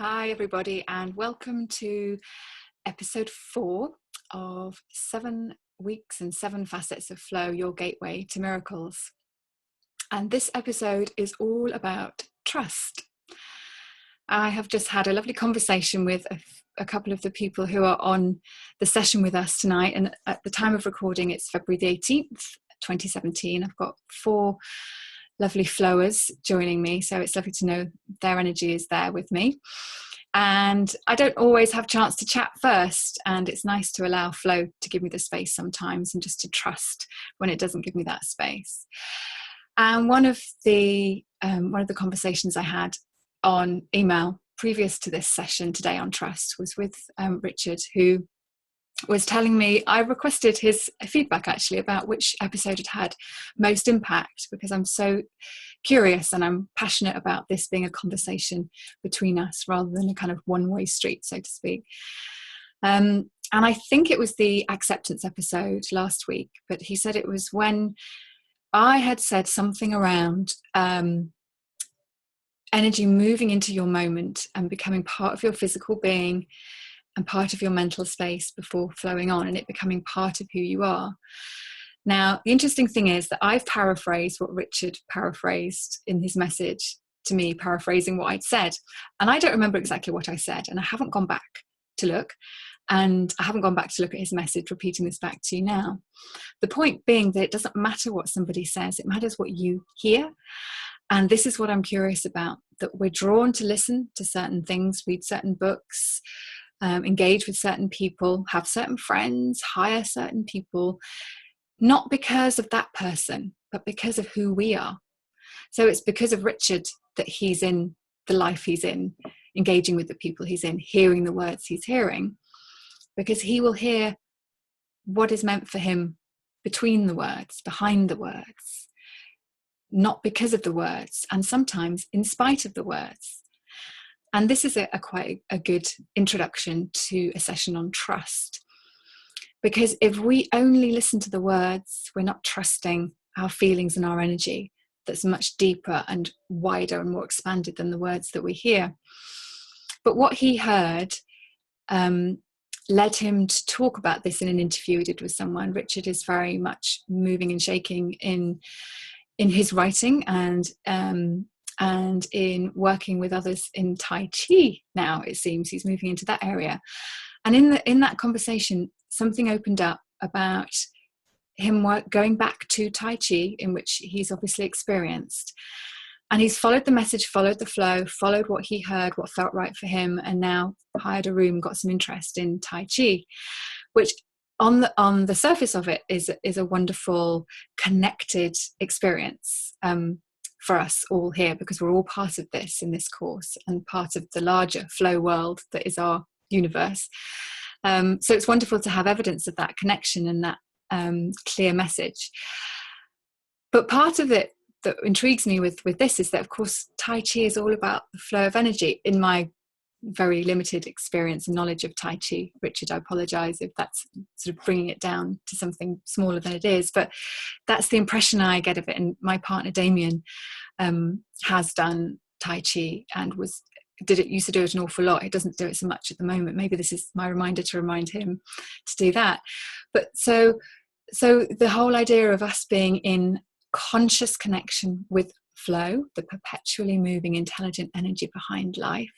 Hi everybody, and welcome to episode 4 of 7 weeks and 7 facets of flow, your gateway to miracles. And this episode is all about trust. I have just had a lovely conversation with a couple of the people who are on the session with us tonight, and at the time of recording it's February the 18th 2017. I've got 4 lovely flowers joining me, so it's lovely to know their energy is there with me. And I don't always have a chance to chat first, and it's nice to allow flow to give me the space sometimes, and just to trust when it doesn't give me that space. And one of the conversations I had on email previous to this session today on trust was with Richard, who was telling me, I requested his feedback actually about which episode had most impact, because I'm so curious and I'm passionate about this being a conversation between us rather than a kind of one-way street, so to speak. And I think it was the acceptance episode last week, but he said it was when I had said something around energy moving into your moment and becoming part of your physical being and part of your mental space before flowing on, and it becoming part of who you are. Now, the interesting thing is that I've paraphrased what Richard paraphrased in his message to me, paraphrasing what I'd said. And I don't remember exactly what I said, and I haven't gone back to look. And I haven't gone back to look at his message, repeating this back to you now. The point being that it doesn't matter what somebody says, it matters what you hear. And this is what I'm curious about, that we're drawn to listen to certain things, read certain books, engage with certain people, have certain friends, hire certain people, not because of that person, but because of who we are. So it's because of Richard that he's in the life he's in, engaging with the people he's in, hearing the words he's hearing, because he will hear what is meant for him between the words, behind the words, not because of the words, and sometimes in spite of the words. And this is quite a good introduction to a session on trust. Because if we only listen to the words, we're not trusting our feelings and our energy that's much deeper and wider and more expanded than the words that we hear. But what he heard led him to talk about this in an interview he did with someone. Richard is very much moving and shaking in his writing and in working with others in Tai Chi now. It seems he's moving into that area. And in that conversation, something opened up about him going back to Tai Chi, in which he's obviously experienced. And he's followed the message, followed the flow, followed what he heard, what felt right for him, and now hired a room, got some interest in Tai Chi, which on the surface of it is a wonderful connected experience for us all here, because we're all part of this in this course and part of the larger flow world that is our universe. So it's wonderful to have evidence of that connection and that clear message. But part of it that intrigues me with this is that, of course, Tai Chi is all about the flow of energy. In my very limited experience and knowledge of Tai Chi, Richard, I apologize if that's sort of bringing it down to something smaller than it is, but that's the impression I get of it. And my partner Damien has done Tai Chi and used to do it an awful lot. He doesn't do it so much at the moment. Maybe this is my reminder to remind him to do that. But so the whole idea of us being in conscious connection with flow, the perpetually moving intelligent energy behind life,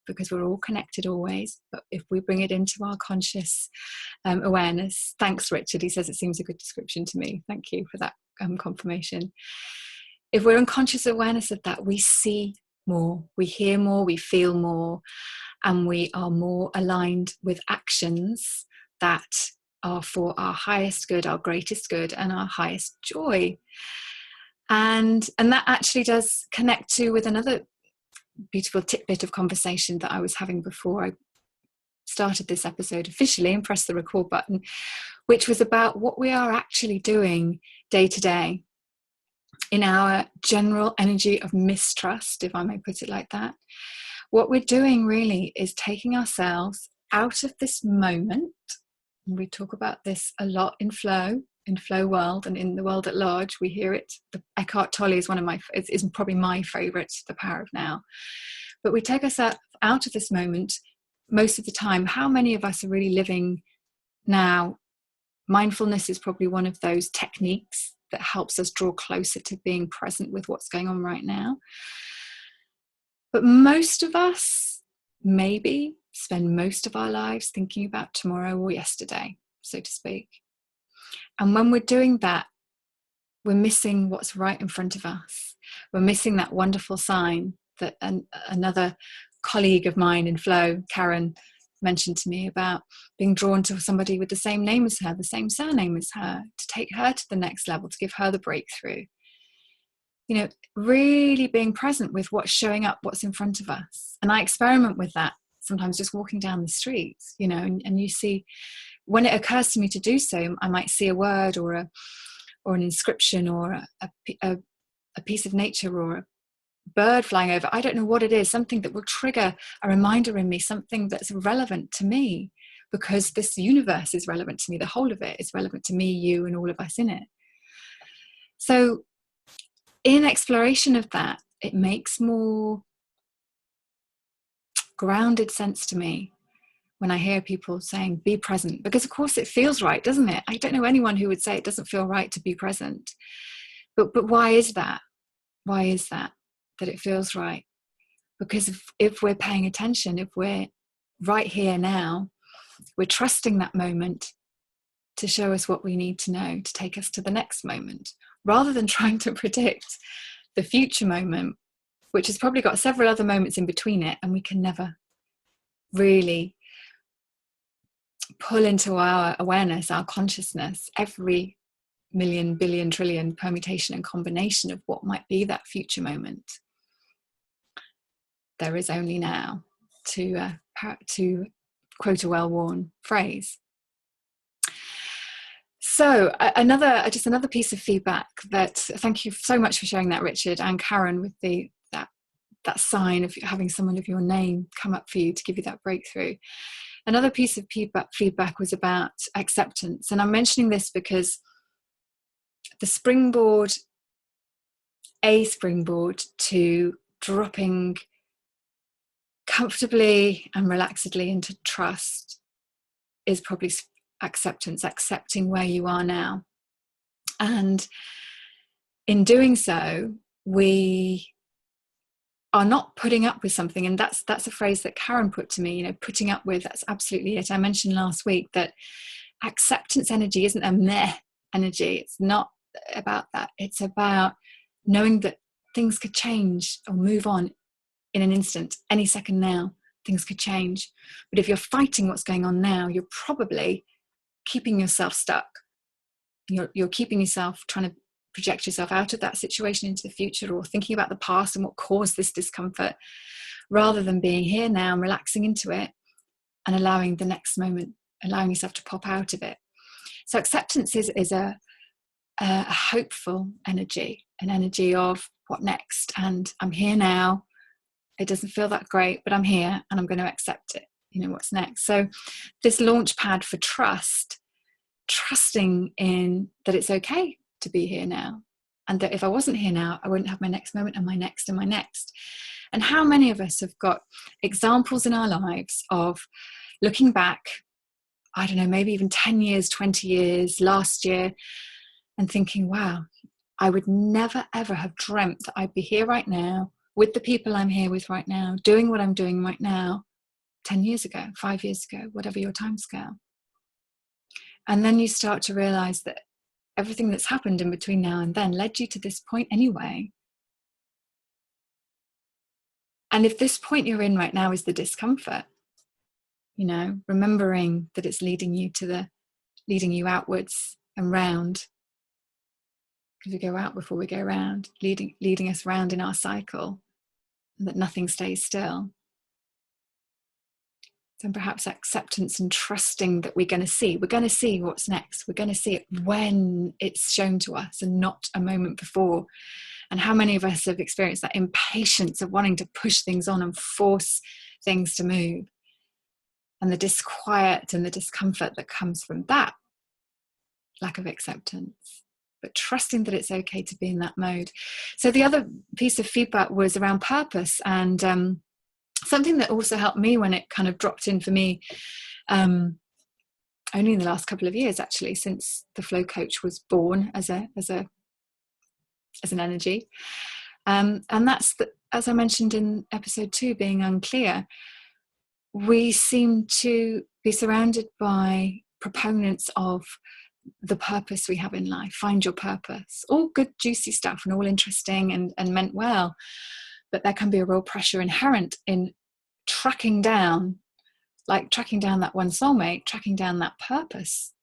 because we're all connected always, but if we bring it into our conscious awareness. Thanks, Richard. He says it seems a good description to me. Thank you for that confirmation. If we're in conscious awareness of that, we see more, we hear more, we feel more, and we are more aligned with actions that are for our highest good, our greatest good, and our highest joy. And that actually does connect with another beautiful tidbit of conversation that I was having before I started this episode officially and pressed the record button, which was about what we are actually doing day to day in our general energy of mistrust, if I may put it like that. What we're doing really is taking ourselves out of this moment. We talk about this a lot in flow world and in the world at large. We hear it. Eckhart Tolle is is probably my favorite, The Power of Now. But we take ourselves out of this moment most of the time. How many of us are really living now? Mindfulness is probably one of those techniques that helps us draw closer to being present with what's going on right now. But most of us maybe spend most of our lives thinking about tomorrow or yesterday, so to speak. And when we're doing that, we're missing what's right in front of us. We're missing that wonderful sign that another colleague of mine in Flow, Karen, mentioned to me about being drawn to somebody with the same name as her, the same surname as her, to take her to the next level, to give her the breakthrough. You know, really being present with what's showing up, what's in front of us. And I experiment with that sometimes just walking down the streets, you know, and you see, when it occurs to me to do so, I might see a word or an inscription or a piece of nature or a bird flying over. I don't know what it is, something that will trigger a reminder in me, something that's relevant to me, because this universe is relevant to me. The whole of it is relevant to me, you, and all of us in it. So in exploration of that, it makes more grounded sense to me when I hear people saying, be present, because of course it feels right, doesn't it? I don't know anyone who would say it doesn't feel right to be present. But why is that? Why is that it feels right? Because if we're paying attention, if we're right here now, we're trusting that moment to show us what we need to know to take us to the next moment, rather than trying to predict the future moment, which has probably got several other moments in between it, and we can never really pull into our awareness, our consciousness, every million, billion, trillion permutation and combination of what might be that future moment. There is only now, to quote a well-worn phrase. So another piece of feedback that, thank you so much for sharing that, Richard and Karen, with that sign of having someone of your name come up for you to give you that breakthrough. Another piece of feedback was about acceptance. And I'm mentioning this because the springboard to dropping comfortably and relaxedly into trust is probably acceptance, accepting where you are now. And in doing so, we are not putting up with something. And that's a phrase that Karen put to me, you know, putting up with, that's absolutely it. I mentioned last week that acceptance energy isn't a meh energy. It's not about that. It's about knowing that things could change or move on in an instant. Any second now, things could change. But if you're fighting what's going on now, you're probably keeping yourself stuck. You're keeping yourself trying to project yourself out of that situation into the future, or thinking about the past and what caused this discomfort, rather than being here now and relaxing into it and allowing the next moment, allowing yourself to pop out of it. So acceptance is a hopeful energy, an energy of what next, and I'm here now. It doesn't feel that great, but I'm here and I'm going to accept it. You know, what's next? So this launch pad for trusting in that it's okay to be here now, and that if I wasn't here now, I wouldn't have my next moment and my next and my next. And how many of us have got examples in our lives of looking back, I don't know, maybe even 10 years, 20 years, last year, and thinking, wow, I would never ever have dreamt that I'd be here right now with the people I'm here with right now, doing what I'm doing right now 10 years ago, 5 years ago, whatever your time scale. And then you start to realize that everything that's happened in between now and then led you to this point anyway. And if this point you're in right now is the discomfort, you know, remembering that it's leading you outwards and round, because we go out before we go round, leading us round in our cycle, and that nothing stays still. Then perhaps acceptance and trusting that we're going to see what's next. We're going to see it when it's shown to us and not a moment before. And how many of us have experienced that impatience of wanting to push things on and force things to move, and the disquiet and the discomfort that comes from that lack of acceptance, but trusting that it's okay to be in that mode. So the other piece of feedback was around purpose, and Something that also helped me when it kind of dropped in for me, only in the last couple of years, actually, since the flow coach was born as an energy. And that's, as I mentioned in episode 2, being unclear. We seem to be surrounded by proponents of the purpose we have in life. Find your purpose. All good, juicy stuff and all interesting and meant well. But there can be a real pressure inherent in tracking down that one soulmate, tracking down that purpose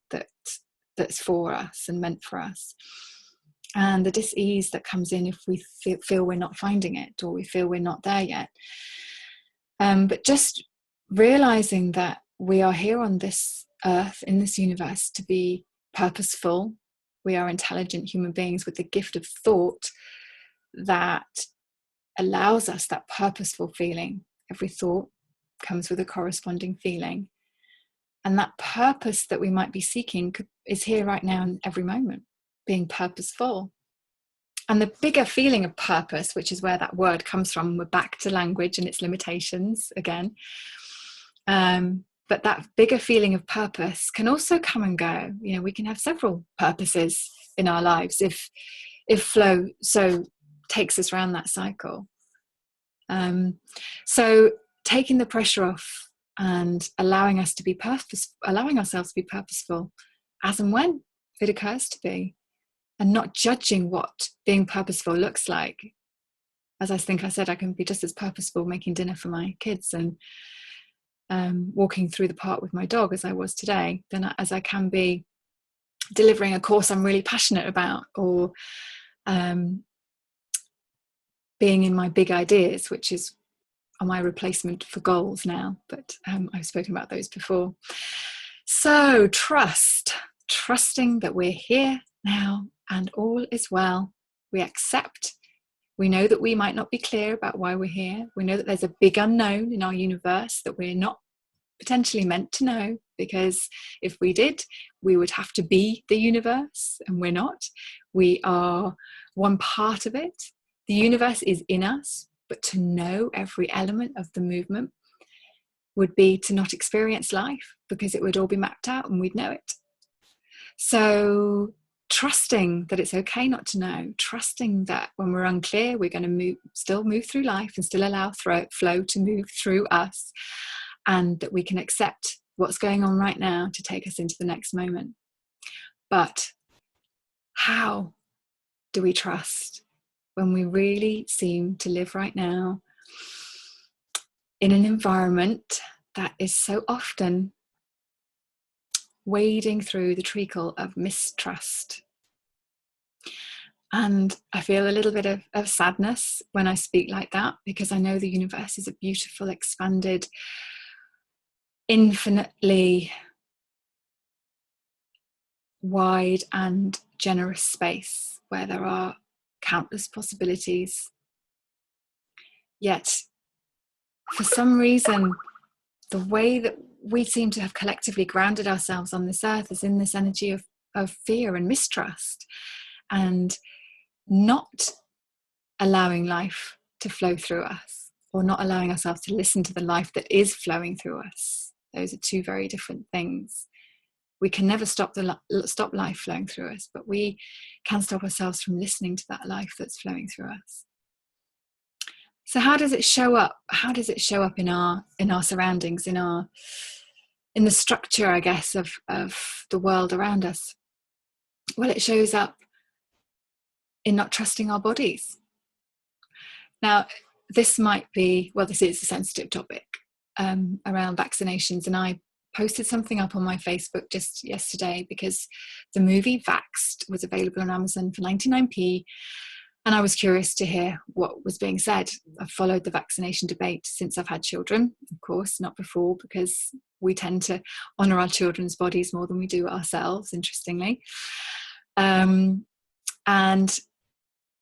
that's for us and meant for us. And the dis-ease that comes in if we feel we're not finding it, or we feel we're not there yet. But just realizing that we are here on this earth, in this universe, to be purposeful. We are intelligent human beings with the gift of thought that allows us that purposeful feeling. Every thought comes with a corresponding feeling. And that purpose that we might be seeking is here right now in every moment, being purposeful. And the bigger feeling of purpose, which is where that word comes from, we're back to language and its limitations again. But that bigger feeling of purpose can also come and go. You know, we can have several purposes in our lives if flow so takes us around that cycle. So taking the pressure off and allowing ourselves to be purposeful as and when it occurs to be, and not judging what being purposeful looks like. As I think I said, I can be just as purposeful making dinner for my kids and walking through the park with my dog as I was today, as I can be delivering a course I'm really passionate about, or being in my big ideas, which is my replacement for goals now, but I've spoken about those before. So trusting that we're here now and all is well. We accept. We know that we might not be clear about why we're here. We know that there's a big unknown in our universe that we're not potentially meant to know, because if we did, we would have to be the universe, and we're not. We are one part of it. The universe is in us, but to know every element of the movement would be to not experience life, because it would all be mapped out and we'd know it. So trusting that it's okay not to know, trusting that when we're unclear, we're going to still move through life and still allow flow to move through us, and that we can accept what's going on right now to take us into the next moment. But how do we trust when we really seem to live right now in an environment that is so often wading through the treacle of mistrust? And I feel a little bit of sadness when I speak like that, because I know the universe is a beautiful, expanded, infinitely wide and generous space where there are countless possibilities. Yet, for some reason, the way that we seem to have collectively grounded ourselves on this earth is in this energy of fear and mistrust, and not allowing life to flow through us, or not allowing ourselves to listen to the life that is flowing through us. Those are two very different things. We can never stop life flowing through us, but we can stop ourselves from listening to that life that's flowing through us. So how does it show up? How does it show up in our surroundings, in the structure, I guess, of the world around us? Well, it shows up in not trusting our bodies. Now, this is a sensitive topic around vaccinations, and I posted something up on my Facebook just yesterday because the movie Vaxxed was available on Amazon for 99p, and I was curious to hear what was being said. I've followed the vaccination debate since I've had children, of course, not before, because we tend to honour our children's bodies more than we do ourselves, interestingly. And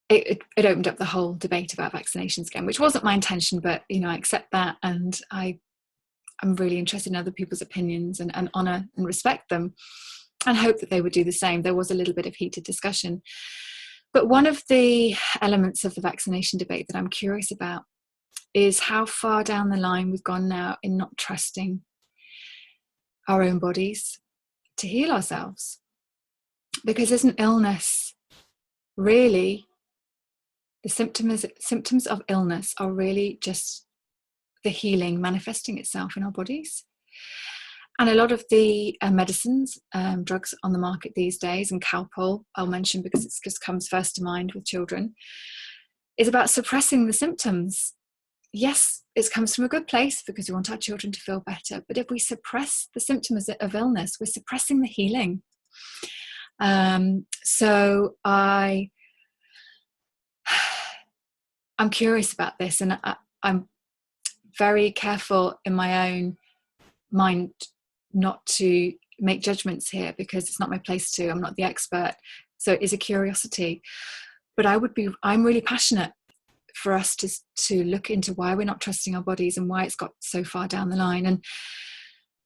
it opened up the whole debate about vaccinations again, which wasn't my intention, but I accept that, and I'm really interested in other people's opinions and honour and respect them, and hope that they would do the same. There was a little bit of heated discussion. But one of the elements of the vaccination debate that I'm curious about is how far down the line we've gone now in not trusting our own bodies to heal ourselves. Because isn't illness really, the symptoms of illness are really just the healing manifesting itself in our bodies? And a lot of the medicines, drugs on the market these days, and Calpol, I'll mention because it just comes first to mind with children, is about suppressing the symptoms. Yes, it comes from a good place because we want our children to feel better. But if we suppress the symptoms of illness, we're suppressing the healing. So I'm curious about this, and I'm very careful in my own mind not to make judgments here because it's not my place to. I'm not the expert. So it is a curiosity. But I'm really passionate for us to look into why we're not trusting our bodies and why it's got so far down the line and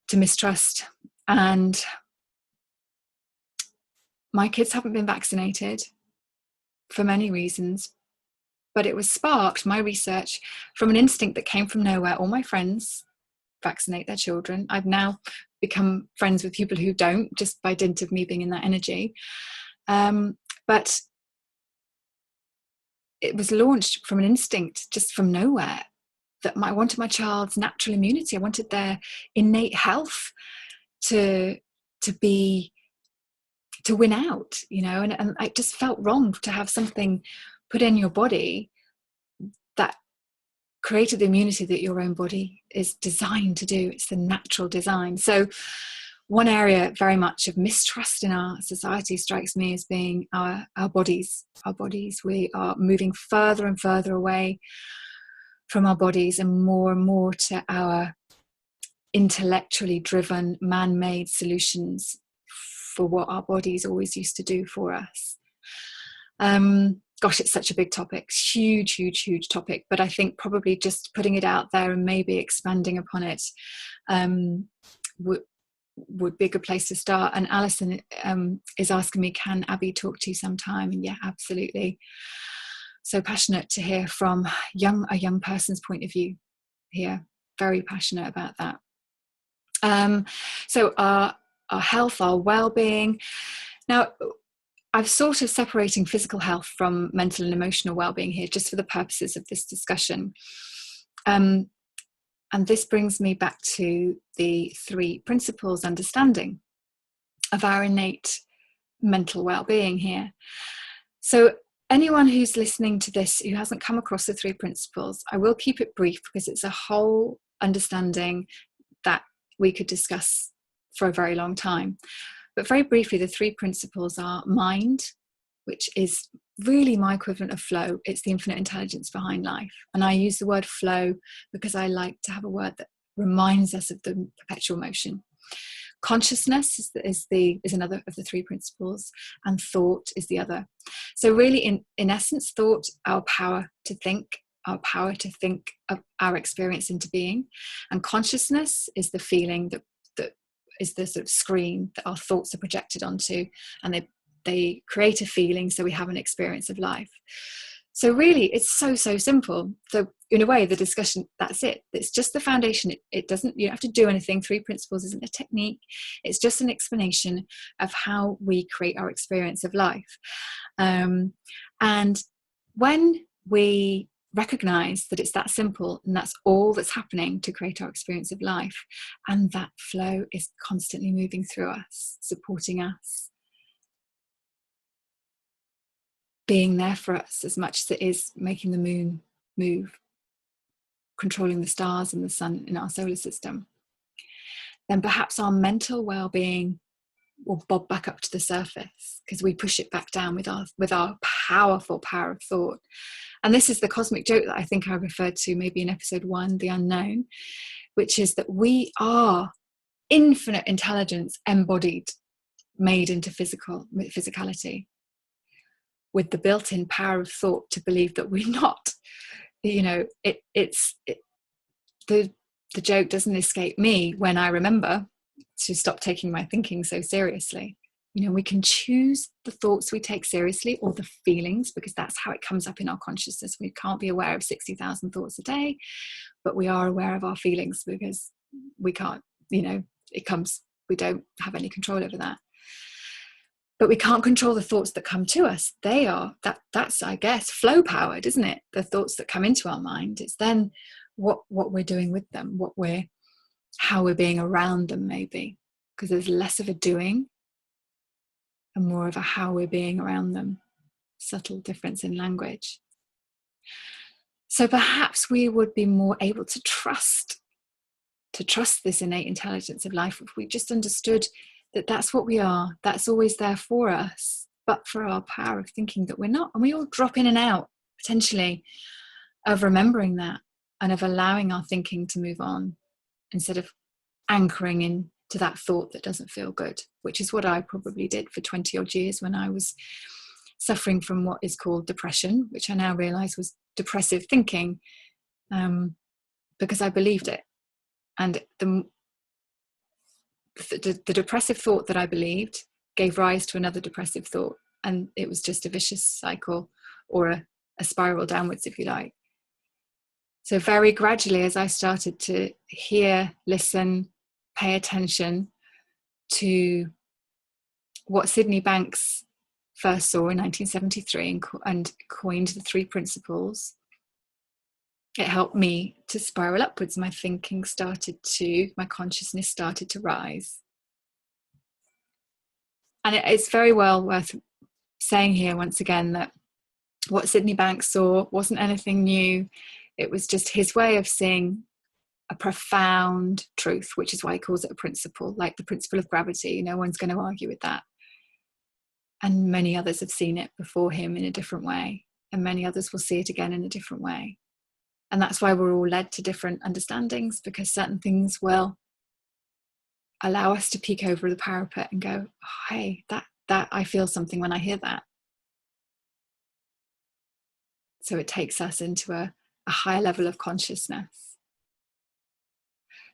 to mistrust. And my kids haven't been vaccinated for many reasons, but it was sparked, my research, from an instinct that came from nowhere. All my friends vaccinate their children. I've now become friends with people who don't, just by dint of me being in that energy. But it was launched from an instinct, just from nowhere, that I wanted my child's natural immunity. I wanted their innate health to win out, and it just felt wrong to have something put in your body that created the immunity that your own body is designed to do. It's the natural design. So one area very much of mistrust in our society strikes me as being our bodies. Our bodies, we are moving further and further away from our bodies and more to our intellectually driven, man-made solutions for what our bodies always used to do for us. Gosh, it's such a big topic, huge topic, but I think probably just putting it out there and maybe expanding upon it would be a good place to start. And Alison is asking me, can Abby talk to you sometime? And yeah, absolutely. So passionate to hear from a young person's point of view here. Very passionate about that. So our health, our well-being. Now, I'm sort of separating physical health from mental and emotional well-being here, just for the purposes of this discussion. And this brings me back to the 3 principles understanding of our innate mental well-being here. So anyone who's listening to this who hasn't come across the 3 principles, I will keep it brief because it's a whole understanding that we could discuss for a very long time. But very briefly, the 3 principles are mind, which is really my equivalent of flow. It's the infinite intelligence behind life. And I use the word flow because I like to have a word that reminds us of the perpetual motion. Consciousness is another of the 3 principles, and thought is the other. So really, in essence, thought, our power to think of our experience into being. And consciousness is the feeling that is the sort of screen that our thoughts are projected onto, and they create a feeling, so we have an experience of life. So really, it's so simple. So in a way, the discussion, that's it. It's just the foundation. It doesn't, you don't have to do anything. 3 principles isn't a technique. It's just an explanation of how we create our experience of life. And when we recognize that it's that simple and that's all that's happening to create our experience of life, and that flow is constantly moving through us, supporting us, being there for us as much as it is making the moon move, controlling the stars and the sun in our solar system, then perhaps our mental well-being will bob back up to the surface because we push it back down with our powerful power of thought. And this is the cosmic joke that I think I referred to maybe in episode 1, The Unknown, which is that we are infinite intelligence embodied, made into physicality, with the built-in power of thought to believe that we're not. The joke doesn't escape me when I remember to stop taking my thinking so seriously. You know, we can choose the thoughts we take seriously, or the feelings, because that's how it comes up in our consciousness. We can't be aware of 60,000 thoughts a day, but we are aware of our feelings, because we can't, you know, it comes, we don't have any control over that. But we can't control the thoughts that come to us. They are, that's, I guess, flow powered, isn't it? The thoughts that come into our mind. It's then what we're doing with them, how we're being around them, maybe, because there's less of a doing and more of a how we're being around them. Subtle difference in language. So perhaps we would be more able to trust this innate intelligence of life if we just understood that that's what we are, that's always there for us, but for our power of thinking that we're not. And we all drop in and out, potentially, of remembering that and of allowing our thinking to move on instead of anchoring in to that thought that doesn't feel good, which is what I probably did for 20 odd years when I was suffering from what is called depression, which I now realize was depressive thinking, because I believed it. And the depressive thought that I believed gave rise to another depressive thought. And it was just a vicious cycle, or a spiral downwards, if you like. So very gradually, as I started to hear, listen, pay attention to what Sydney Banks first saw in 1973 and coined the 3 principles, it helped me to spiral upwards. My consciousness started to rise. And it's very well worth saying here once again that what Sydney Banks saw wasn't anything new. It was just his way of seeing a profound truth, which is why he calls it a principle, like the principle of gravity. No one's going to argue with that. And many others have seen it before him in a different way, and many others will see it again in a different way. And that's why we're all led to different understandings, because certain things will allow us to peek over the parapet and go, oh, hey, that I feel something when I hear that. So it takes us into a higher level of consciousness.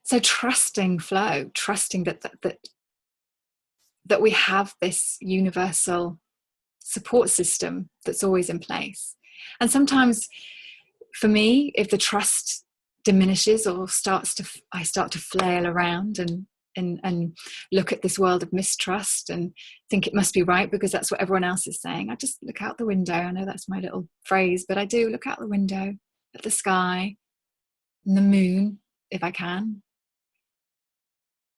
So trusting flow, trusting that we have this universal support system that's always in place. And sometimes, for me, if the trust diminishes or I start to flail around and look at this world of mistrust and think it must be right because that's what everyone else is saying, I just look out the window. I know that's my little phrase, but I do look out the window at the sky and the moon, if I can,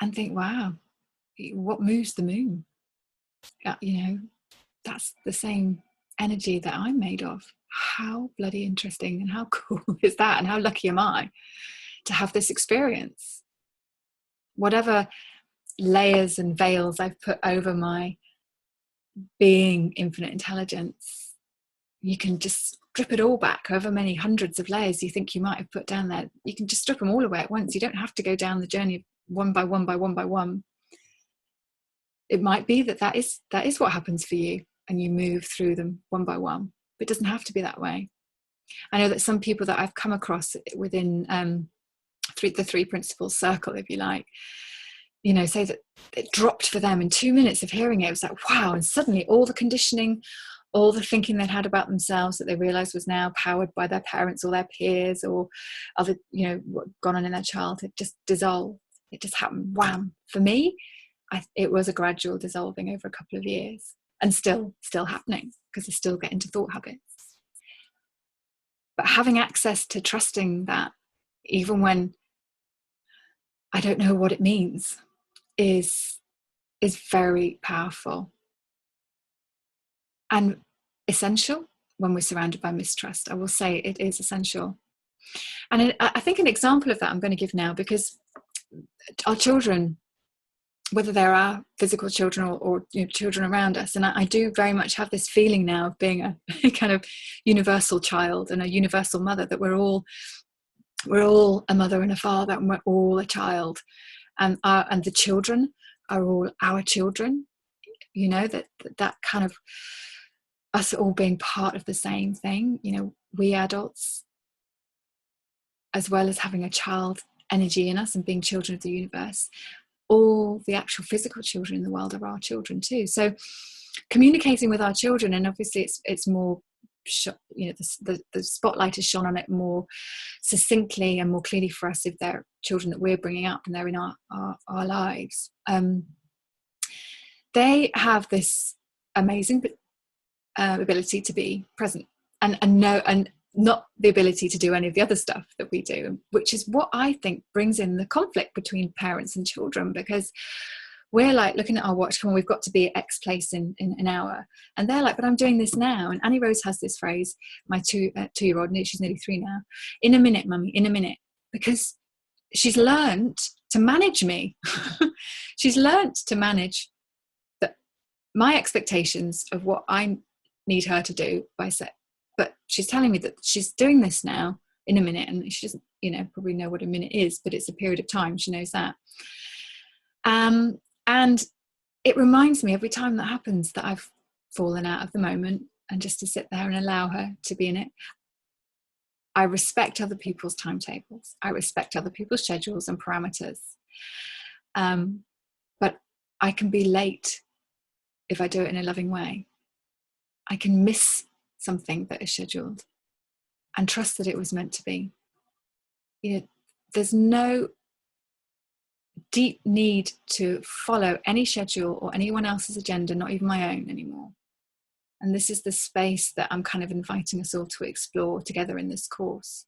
and think, wow, what moves the moon? That's the same energy that I'm made of. How bloody interesting, and how cool is that? And how lucky am I to have this experience? Whatever layers and veils I've put over my being infinite intelligence, you can just strip it all back, however many hundreds of layers you think you might have put down there. You can just strip them all away at once. You don't have to go down the journey one by one by one by one. It might be that is what happens for you, and you move through them one by one. But it doesn't have to be that way. I know that some people that I've come across within the 3 principles circle, if you like, say that it dropped for them in 2 minutes of hearing it. It was like, wow. And suddenly all the conditioning, all the thinking they'd had about themselves that they realized was now powered by their parents or their peers or other, what gone on in their childhood, just dissolved. It just happened, wham. For me, it was a gradual dissolving over a couple of years, and still happening, because I still get into thought habits. But having access to trusting that, even when I don't know what it means, is very powerful and essential when we're surrounded by mistrust. I will say it is essential. And I think an example of that I'm going to give now, because our children, whether they're our physical children or children around us, and I do very much have this feeling now of being a kind of universal child and a universal mother, that we're all a mother and a father, and we're all a child, and the children are all our children. That kind of us all being part of the same thing. We adults, as well as having a child energy in us and being children of the universe, all the actual physical children in the world are our children too. So communicating with our children, and obviously it's more, the spotlight is shone on it more succinctly and more clearly for us if they're children that we're bringing up and they're in our lives. They have this amazing ability to be present and know, and not the ability to do any of the other stuff that we do, which is what I think brings in the conflict between parents and children, because we're like looking at our watch, come on, we've got to be at X place in an hour, and they're like, but I'm doing this now. And Annie Rose has this phrase, my two-year-old, she's nearly 3 now, in a minute, mummy, in a minute, because she's learned to manage me. She's learned to manage my expectations of what I need her to do by set. But she's telling me that she's doing this now in a minute, and she doesn't, probably know what a minute is, but it's a period of time. She knows that. And it reminds me every time that happens that I've fallen out of the moment, and just to sit there and allow her to be in it. I respect other people's timetables. I respect other people's schedules and parameters. But I can be late if I do it in a loving way. I can miss something that is scheduled and trust that it was meant to be. There's no deep need to follow any schedule or anyone else's agenda, not even my own anymore. And this is the space that I'm kind of inviting us all to explore together in this course.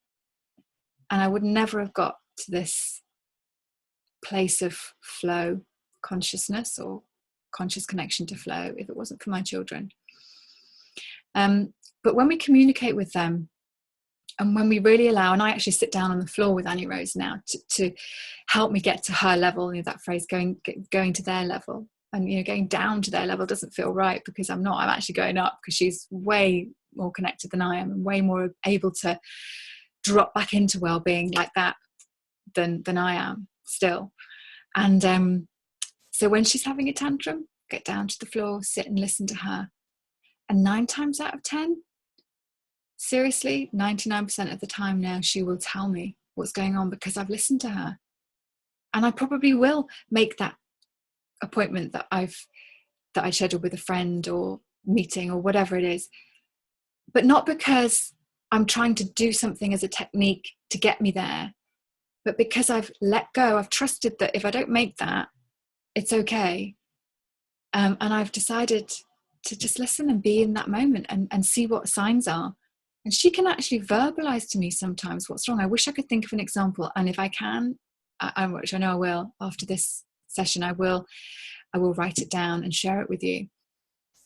And I would never have got to this place of flow consciousness or conscious connection to flow if it wasn't for my children. But when we communicate with them, and when we really allow, and I actually sit down on the floor with Annie Rose now to help me get to her level, that phrase, going to their level. And going down to their level doesn't feel right, because I'm not. I'm actually going up, because she's way more connected than I am, and way more able to drop back into well-being like that than I am still. And so when she's having a tantrum, get down to the floor, sit and listen to her. And 9 times out of 10, seriously, 99% of the time now, she will tell me what's going on, because I've listened to her. And I probably will make that appointment that I scheduled with a friend or meeting or whatever it is, but not because I'm trying to do something as a technique to get me there, but because I've let go. I've trusted that if I don't make that, it's okay. And I've decided to just listen and be in that moment and see what signs are. And she can actually verbalize to me sometimes what's wrong. I wish I could think of an example. And if I can, which I know I will after this session, I will write it down and share it with you.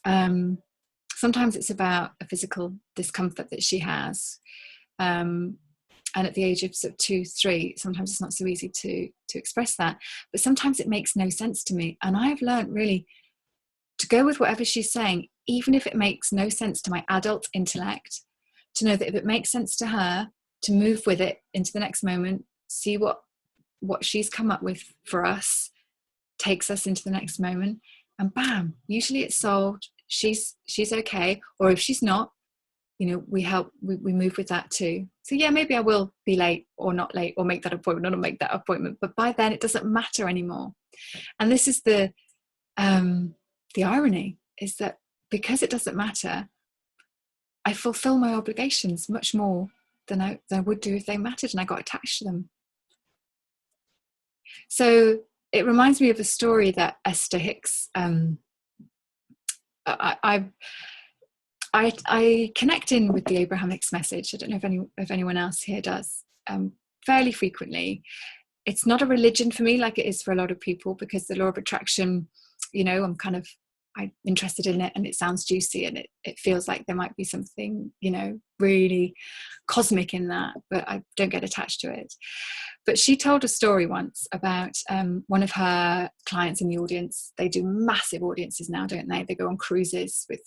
Sometimes it's about a physical discomfort that she has. And at the age of sort of 2, 3, sometimes it's not so easy to express that. But sometimes it makes no sense to me. And I have learned really to go with whatever she's saying, even if it makes no sense to my adult intellect, to know that if it makes sense to her, to move with it into the next moment, see what she's come up with for us, takes us into the next moment, and bam, usually it's solved. She's okay. Or if she's not, we move with that too. So yeah, maybe I will be late or not late, or make that appointment or not make that appointment, but by then it doesn't matter anymore. And this is the irony, is that because it doesn't matter, I fulfill my obligations much more than I would do if they mattered and I got attached to them. So it reminds me of a story that Esther Hicks, I connect in with the Abraham Hicks message. I don't know if anyone else here does, fairly frequently. It's not a religion for me like it is for a lot of people, because the law of attraction, I'm interested in it, and it sounds juicy, and it feels like there might be something, really cosmic in that, but I don't get attached to it. But she told a story once about one of her clients in the audience. They do massive audiences now, don't they? They go on cruises with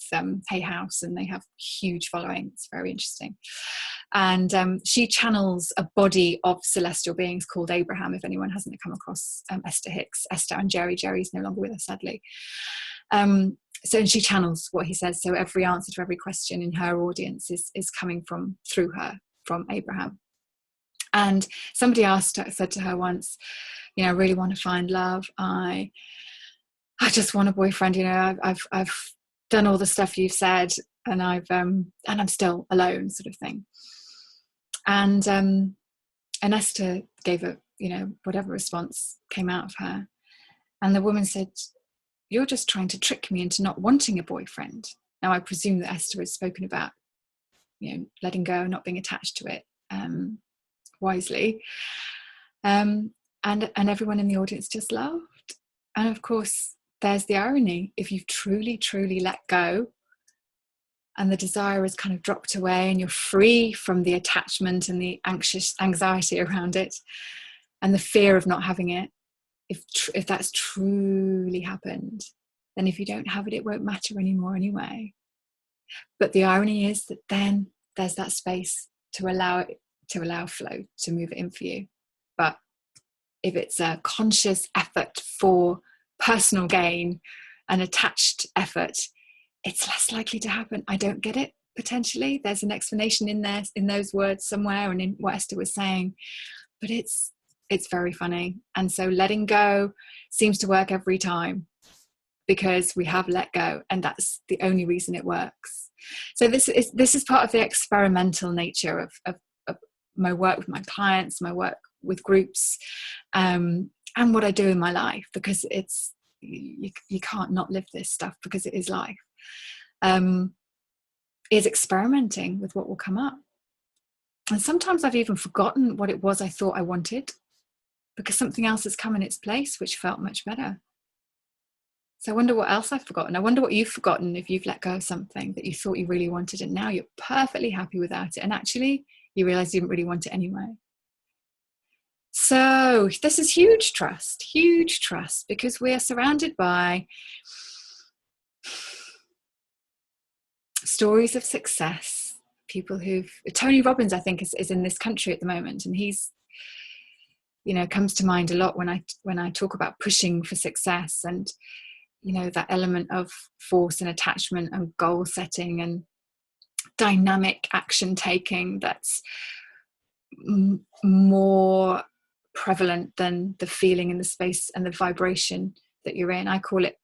Hay House, and they have huge following. It's very interesting. And she channels a body of celestial beings called Abraham, if anyone hasn't come across Esther Hicks. Esther and Jerry's no longer with us, sadly. And she channels what he says. So every answer to every question in her audience is coming through her, from Abraham. And somebody said to her once, I really want to find love. I just want a boyfriend. I've done all the stuff you've said, and I'm still alone, sort of thing. And Esther gave a, whatever response came out of her. And the woman said, "You're just trying to trick me into not wanting a boyfriend." Now, I presume that Esther has spoken about, letting go, not being attached to it wisely. And everyone in the audience just laughed. And of course, there's the irony. If you've truly, truly let go, and the desire has kind of dropped away, and you're free from the attachment and the anxiety around it, and the fear of not having it, if that's truly happened, then if you don't have it, it won't matter anymore anyway. But the irony is that then there's that space to allow flow to move it in for you. But if it's a conscious effort for personal gain, an attached effort, it's less likely to happen. I don't get it, potentially. There's an explanation in there, in those words somewhere, and in what Esther was saying. But it's very funny. And so letting go seems to work every time, because we have let go, and that's the only reason it works. So this is part of the experimental nature of my work with my clients, my work with groups, and what I do in my life, because it's you can't not live this stuff, because it is life. Is experimenting with what will come up. And sometimes I've even forgotten what it was I thought I wanted, because something else has come in its place which felt much better. So I wonder what else I've forgotten. I wonder what you've forgotten if you've let go of something that you thought you really wanted, and now you're perfectly happy without it, and actually you realize you didn't really want it anyway. So this is huge trust, because we are surrounded by stories of success, people Tony Robbins, I think, is in this country at the moment, and he's, comes to mind a lot when I talk about pushing for success, and that element of force and attachment and goal setting and dynamic action taking that's more prevalent than the feeling and the space and the vibration that you're in. I call it,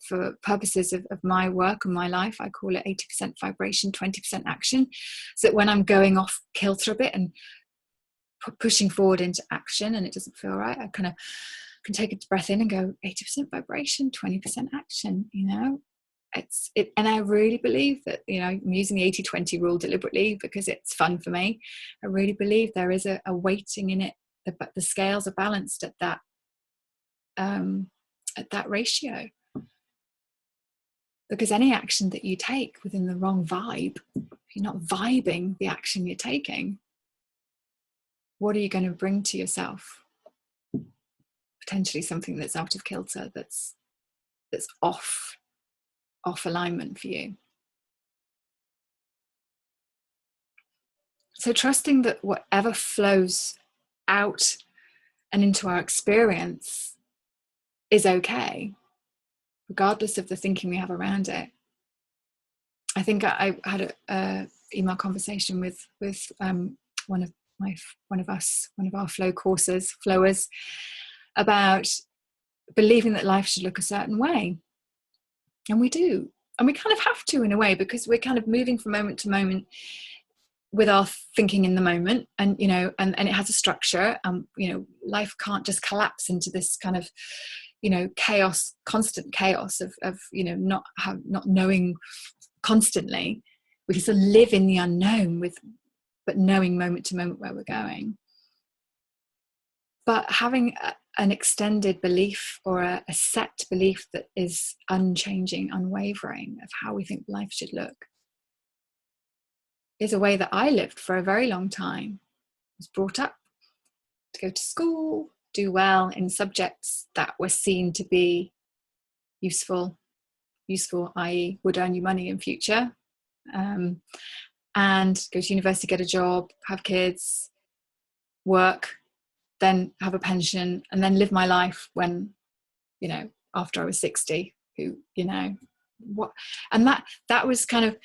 for purposes of my work and my life, I call it 80% vibration, 20% action. So that when I'm going off kilter a bit and pushing forward into action and it doesn't feel right, I kind of can take a breath in and go 80% vibration, 20% action. And I really believe that, I'm using the 80-20 rule deliberately because it's fun for me. I really believe there is a weighting in it, but the scales are balanced at that ratio. Because any action that you take within the wrong vibe, if you're not vibing the action you're taking, what are you going to bring to yourself? Potentially something that's out of kilter, that's off alignment for you. So trusting that whatever flows out and into our experience is okay, regardless of the thinking we have around it. I think I had a email conversation with one of our flow flowers, about believing that life should look a certain way. And we do. And we kind of have to, in a way, because we're kind of moving from moment to moment with our thinking in the moment, and and it has a structure. Life can't just collapse into this kind of chaos, constant chaos of not knowing constantly. We can still live in the unknown but knowing moment to moment where we're going. But having an extended belief, or a set belief that is unchanging, unwavering, of how we think life should look, is a way that I lived for a very long time. I was brought up to go to school, do well in subjects that were seen to be useful, i.e. would earn you money in future, and go to university, get a job, have kids, work, then have a pension, and then live my life when, after I was 60, what, and that was kind of,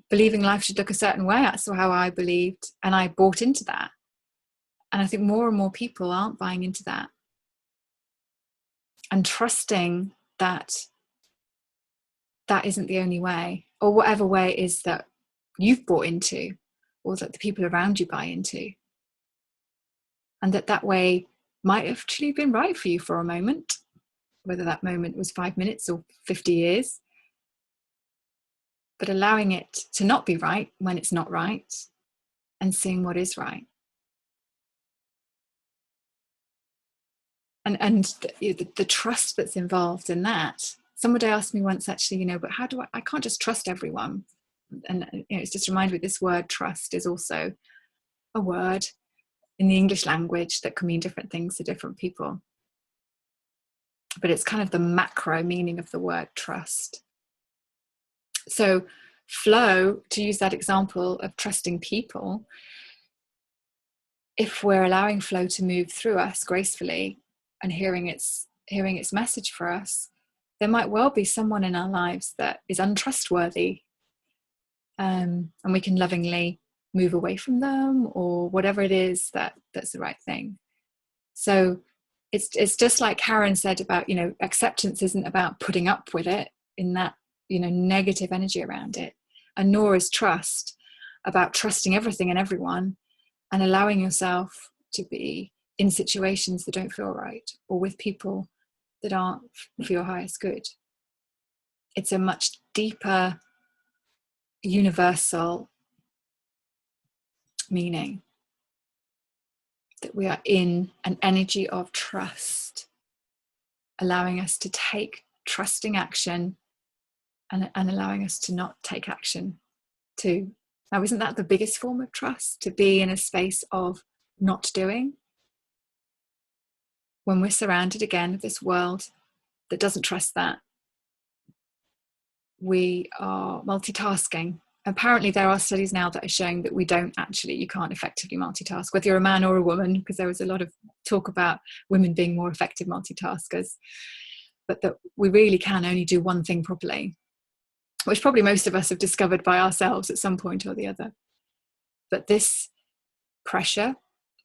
believing life should look a certain way. That's how I believed, and I bought into that. And I think more and more people aren't buying into that and trusting that that isn't the only way, or whatever way it is that you've bought into, or that the people around you buy into. And that way might have actually been right for you for a moment, whether that moment was 5 minutes or 50 years. But allowing it to not be right when it's not right, and seeing what is right. And the trust that's involved in that. Somebody asked me once, actually, but how do I can't just trust everyone. And it's just reminded me, this word trust is also a word in the English language that can mean different things to different people. But it's kind of the macro meaning of the word trust. So flow, to use that example of trusting people, if we're allowing flow to move through us gracefully and hearing its message for us, there might well be someone in our lives that is untrustworthy, and we can lovingly move away from them, or whatever it is that's the right thing. So it's just like Karen said about, acceptance isn't about putting up with it in that, negative energy around it, and nor is trust about trusting everything and everyone and allowing yourself to be in situations that don't feel right, or with people that aren't for your highest good. It's a much deeper, universal meaning that we are in an energy of trust, allowing us to take trusting action, and allowing us to not take action too. Now, isn't that the biggest form of trust? To be in a space of not doing, when we're surrounded again with this world that doesn't trust that. We are multitasking. Apparently there are studies now that are showing that you can't effectively multitask, whether you're a man or a woman, because there was a lot of talk about women being more effective multitaskers, but that we really can only do one thing properly, which probably most of us have discovered by ourselves at some point or the other. But this pressure,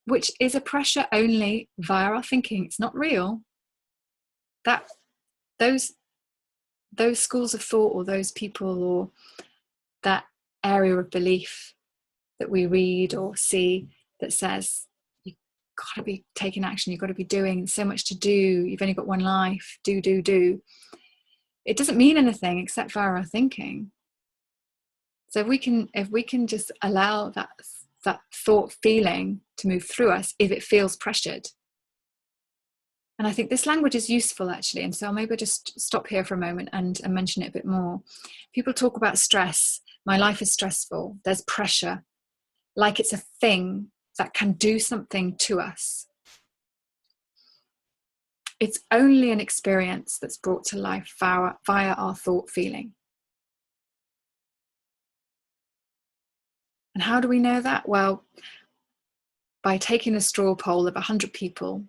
which is a pressure only via our thinking, it's not real, that those schools of thought, or those people, or that area of belief that we read or see that says you've got to be taking action, you've got to be doing, so much to do, you've only got one life, do. It doesn't mean anything except via our thinking. So if we can just allow that thought feeling to move through us, if it feels pressured. And I think this language is useful, actually. And so I'll maybe just stop here for a moment and mention it a bit more. People talk about stress. My life is stressful. There's pressure, like it's a thing that can do something to us. It's only an experience that's brought to life via our thought feeling. And how do we know that? Well, by taking a straw poll of 100 people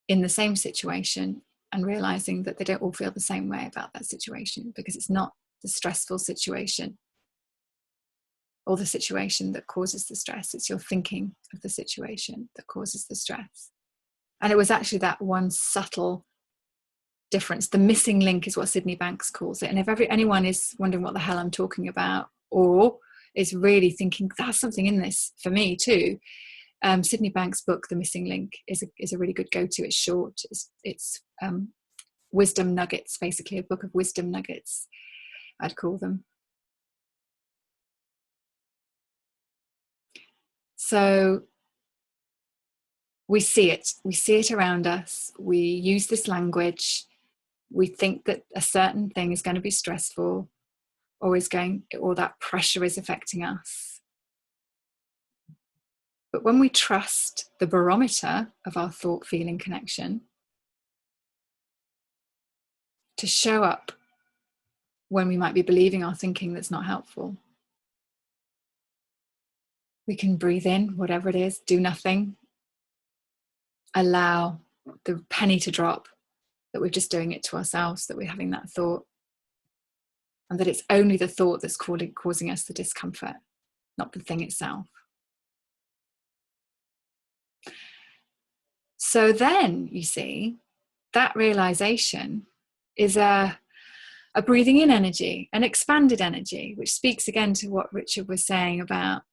in the same situation and realizing that they don't all feel the same way about that situation, because it's not the stressful situation or the situation that causes the stress. It's your thinking of the situation that causes the stress. And it was actually that one subtle difference. The missing link is what Sydney Banks calls it. And if anyone is wondering what the hell I'm talking about, or is really thinking that's something in this for me too, Sydney Banks' book, The Missing Link, is a really good go-to. It's short. It's wisdom nuggets, basically a book of wisdom nuggets, I'd call them. So we see it around us. We use this language. We think that a certain thing is going to be stressful, or that pressure is affecting us. But when we trust the barometer of our thought feeling connection to show up when we might be believing our thinking that's not helpful, we can breathe in, whatever it is, do nothing, allow the penny to drop, that we're just doing it to ourselves, that we're having that thought, and that it's only the thought that's causing us the discomfort, not the thing itself. So then, you see, that realization is a breathing in energy, an expanded energy, which speaks again to what Richard was saying about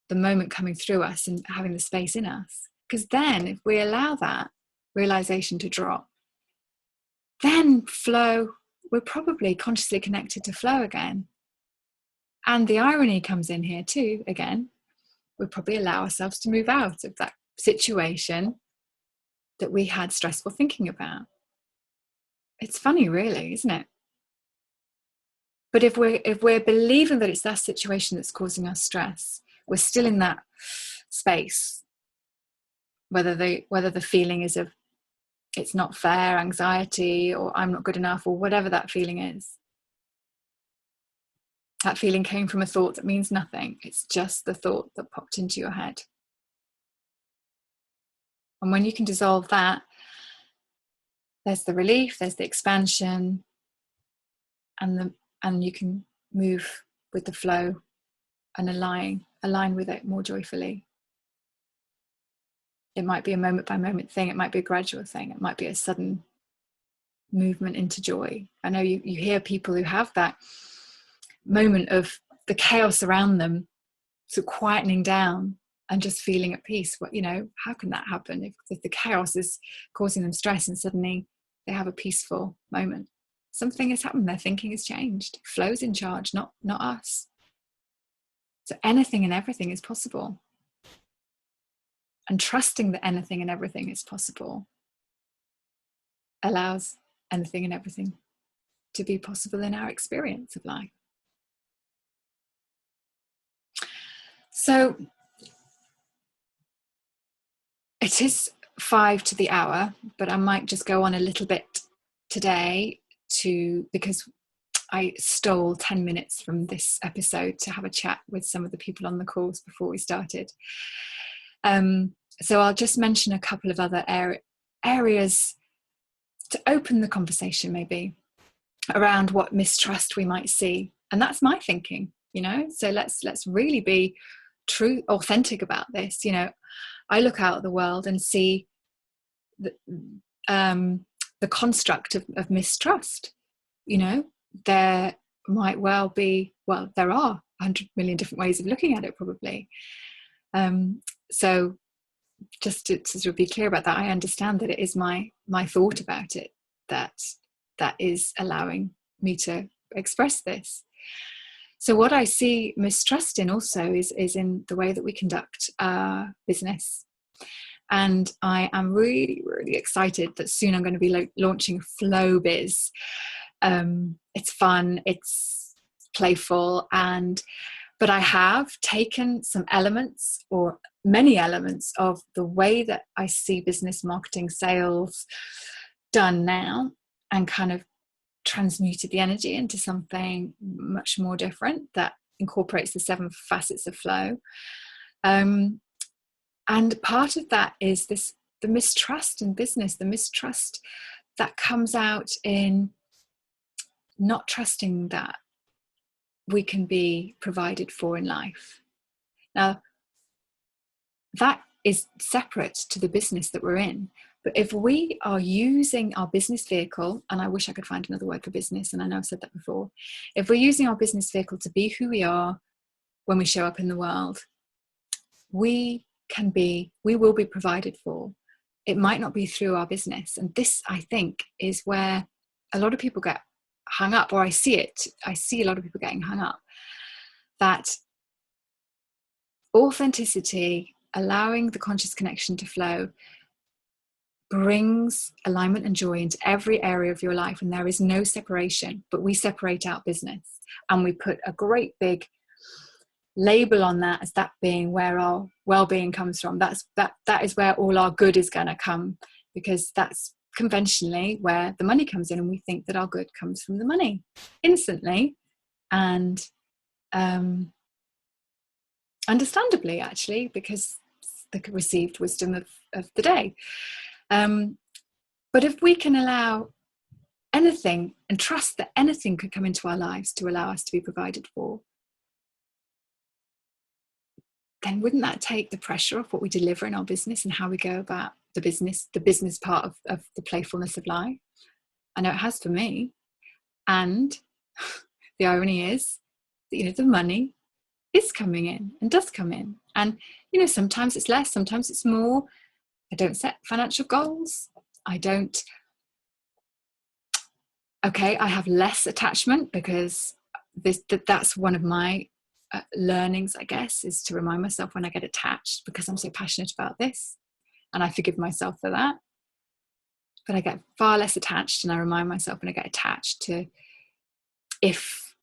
the moment coming through us and having the space in us. Because then if we allow that realization to drop, then flow, we're probably consciously connected to flow again. And the irony comes in here too, again, we'll probably allow ourselves to move out of that situation that we had stressful thinking about. It's funny, really, isn't it? But if we're believing that it's that situation that's causing us stress, we're still in that space, whether the feeling is of it's not fair, anxiety, or I'm not good enough, or whatever that feeling is. That feeling came from a thought that means nothing. It's just the thought that popped into your head. And when you can dissolve that, there's the relief, there's the expansion, and you can move with the flow and align with it more joyfully. It might be a moment by moment thing, it might be a gradual thing, it might be a sudden movement into joy. I know you hear people who have that moment of the chaos around them, so quietening down and just feeling at peace. What, how can that happen if the chaos is causing them stress and suddenly they have a peaceful moment? Something has happened, their thinking has changed. Flow's in charge, not us. So anything and everything is possible. And trusting that anything and everything is possible allows anything and everything to be possible in our experience of life. So it is 5 to the hour, but I might just go on a little bit today because I stole 10 minutes from this episode to have a chat with some of the people on the course before we started. So I'll just mention a couple of other areas to open the conversation, maybe around what mistrust we might see. And that's my thinking, so let's really be true, authentic about this. I look out at the world and see the construct of mistrust. There might well be, there are 100 million different ways of looking at it, probably. So just to sort of be clear about that, I understand that it is my thought about it that is allowing me to express this. So what I see mistrust in also is in the way that we conduct our business. And I am really, really excited that soon I'm going to be launching Flow Biz. It's fun, it's playful, but I have taken some elements, or many elements, of the way that I see business, marketing, sales done now, and kind of transmuted the energy into something much more different that incorporates the 7 facets of flow. And part of that is the mistrust in business, the mistrust that comes out in not trusting that we can be provided for in life. Now, that is separate to the business that we're in. But if we are using our business vehicle, and I wish I could find another word for business, and I know I've said that before, if we're using our business vehicle to be who we are when we show up in the world, we will be provided for. It might not be through our business. And this, I think, is where a lot of people get hung up, or I see a lot of people getting hung up, that authenticity, allowing the conscious connection to flow, brings alignment and joy into every area of your life, and there is no separation. But we separate out business, and we put a great big label on that as that being where our well-being comes from. That is where all our good is going to come, because that's conventionally where the money comes in, and we think that our good comes from the money instantly, and understandably, actually, because the received wisdom of the day. But if we can allow anything and trust that anything could come into our lives to allow us to be provided for, then wouldn't that take the pressure off what we deliver in our business and how we go about the business part of the playfulness of life. I know it has for me. And the irony is that, you know, the money is coming in and does come in. And, you know, sometimes it's less, sometimes it's more. I don't set financial goals. I have less attachment, because that's one of my learnings, I guess, is to remind myself when I get attached, because I'm so passionate about this, and I forgive myself for that. But I get far less attached, and I remind myself when I get attached to if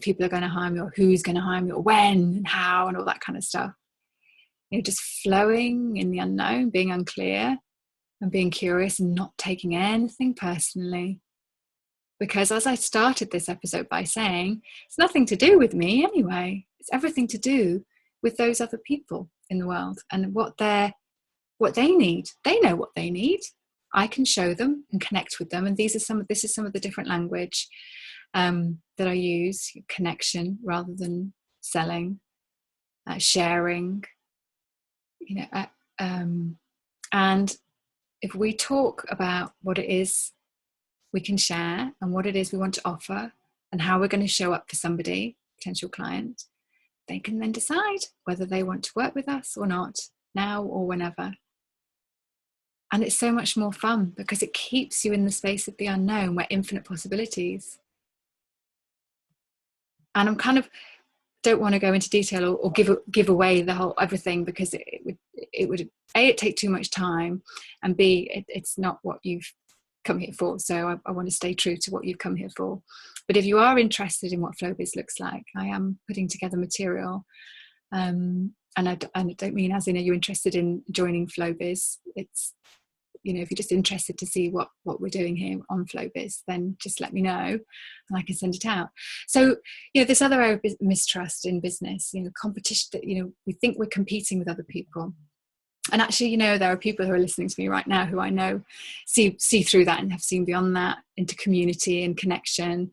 people are going to hire me, or who's going to hire me, or when and how, and all that kind of stuff. You know, just flowing in the unknown, being unclear and being curious, and not taking anything personally. Because as I started this episode by saying, it's nothing to do with me anyway. It's everything to do with those other people in the world and what they need. They know what they need. I can show them and connect with them. And this is some of the different language that I use: connection rather than selling, sharing. You know, and if we talk about what it is we can share and what it is we want to offer and how we're going to show up for somebody, potential client, they can then decide whether they want to work with us or not, now or whenever. And it's so much more fun because it keeps you in the space of the unknown, where infinite possibilities. And I'm kind of don't want to go into detail or give away the whole everything, because it would A, it take too much time, and B, it's not what you've come here for. So I want to stay true to what you've come here for. But if you are interested in what FlowBiz looks like, I am putting together material, and I don't mean as in are you interested in joining FlowBiz. It's, you know, if you're just interested to see what we're doing here on FlowBiz, then just let me know and I can send it out. So, you know, this other area of mistrust in business, you know, competition, that, you know, we think we're competing with other people. And actually, you know, there are people who are listening to me right now who I know see through that and have seen beyond that into community and connection.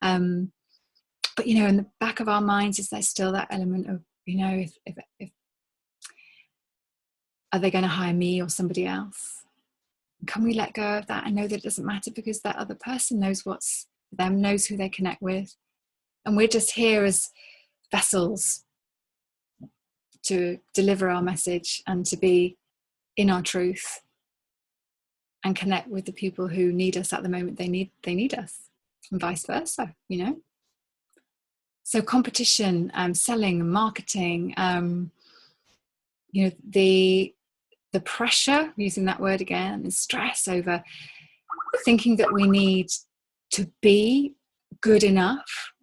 But, you know, in the back of our minds is there still that element of, you know, if are they going to hire me or somebody else? Can we let go of that and know that it doesn't matter, because that other person knows what's them, knows who they connect with. And we're just here as vessels to deliver our message and to be in our truth and connect with the people who need us at the moment they need us, and vice versa, you know. So competition, selling and marketing, you know, the pressure, using that word again, and stress over thinking that we need to be good enough,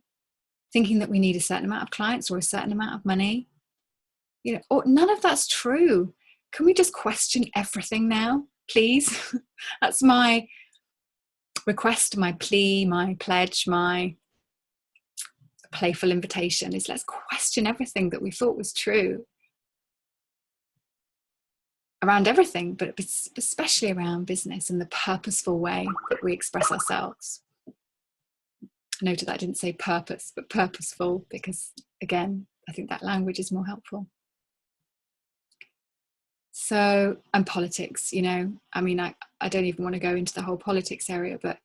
thinking that we need a certain amount of clients or a certain amount of money, you know, or none of that's true. Can we just question everything now, please? That's my request, my plea, my pledge, my playful invitation, is let's question everything that we thought was true around everything, but especially around business and the purposeful way that we express ourselves. Note that I didn't say purpose, but purposeful, because again, I think that language is more helpful. So, and politics, you know, I mean, I don't even want to go into the whole politics area, but,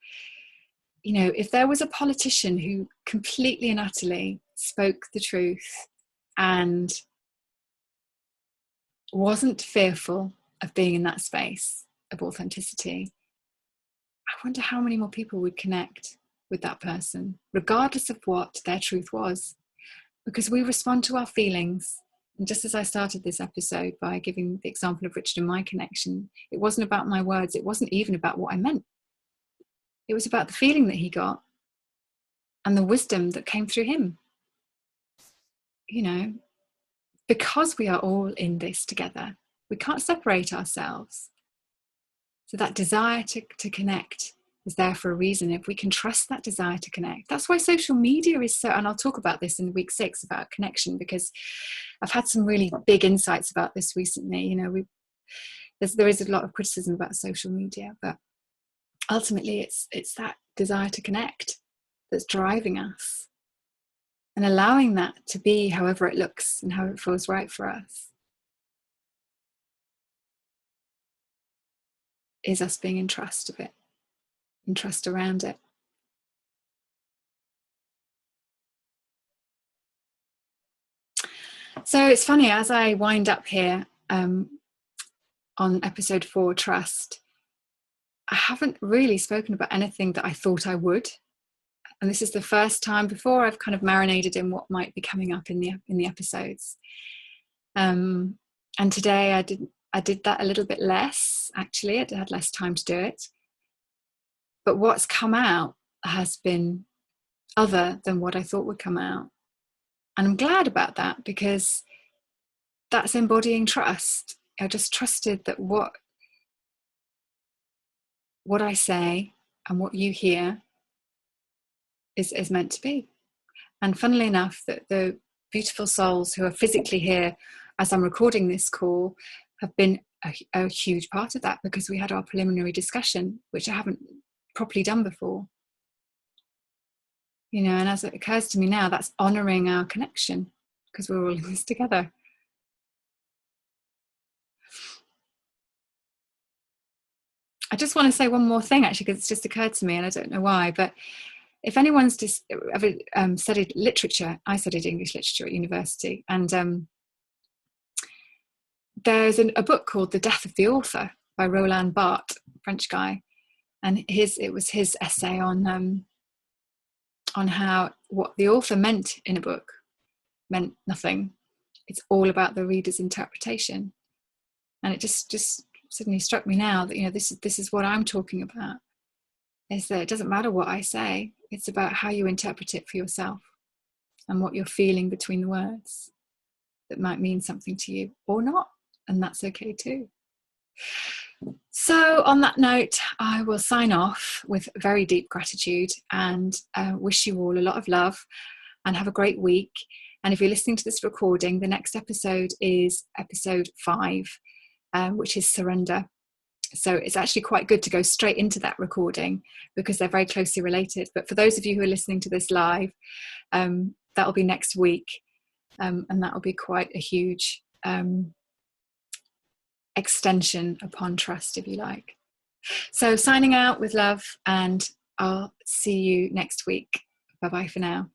you know, if there was a politician who completely and utterly spoke the truth and wasn't fearful of being in that space of authenticity, I wonder how many more people would connect with that person, regardless of what their truth was. Because we respond to our feelings. And just as I started this episode by giving the example of Richard and my connection, it wasn't about my words. It wasn't even about what I meant. It was about the feeling that he got and the wisdom that came through him. You know, because we are all in this together, we can't separate ourselves. So that desire to connect is there for a reason. If we can trust that desire to connect, that's why social media is so, and I'll talk about this in week 6 about connection, because I've had some really big insights about this recently. You know, there is a lot of criticism about social media, but ultimately it's that desire to connect that's driving us, and allowing that to be however it looks and how it feels right for us. is us being in trust of it, in trust around it. So it's funny, as I wind up here on episode 4, Trust, I haven't really spoken about anything that I thought I would. And this is the first time, before I've kind of marinated in what might be coming up in the episodes. And today I did that a little bit less, actually. I had less time to do it. But what's come out has been other than what I thought would come out. And I'm glad about that, because that's embodying trust. I just trusted that what I say and what you hear is meant to be. And funnily enough, that the beautiful souls who are physically here as I'm recording this call have been a huge part of that, because we had our preliminary discussion, which I haven't properly done before. You know, and as it occurs to me now, that's honouring our connection, because we're all in this together. I just want to say one more thing, actually, because it's just occurred to me, and I don't know why, but if anyone's ever studied literature, I studied English literature at university, and there's a book called The Death of the Author by Roland Barthes, French guy, and it was his essay on how what the author meant in a book meant nothing. It's all about the reader's interpretation. And it just suddenly struck me now that, you know, this is what I'm talking about, is that it doesn't matter what I say, it's about how you interpret it for yourself and what you're feeling between the words that might mean something to you or not, and that's okay too. So on that note, I will sign off with very deep gratitude and wish you all a lot of love and have a great week. And if you're listening to this recording, the next episode is episode 5, which is surrender. So it's actually quite good to go straight into that recording, because they're very closely related. But for those of you who are listening to this live, that'll be next week. And that'll be quite a huge extension upon trust, if you like. So signing out with love, and I'll see you next week. Bye-bye for now.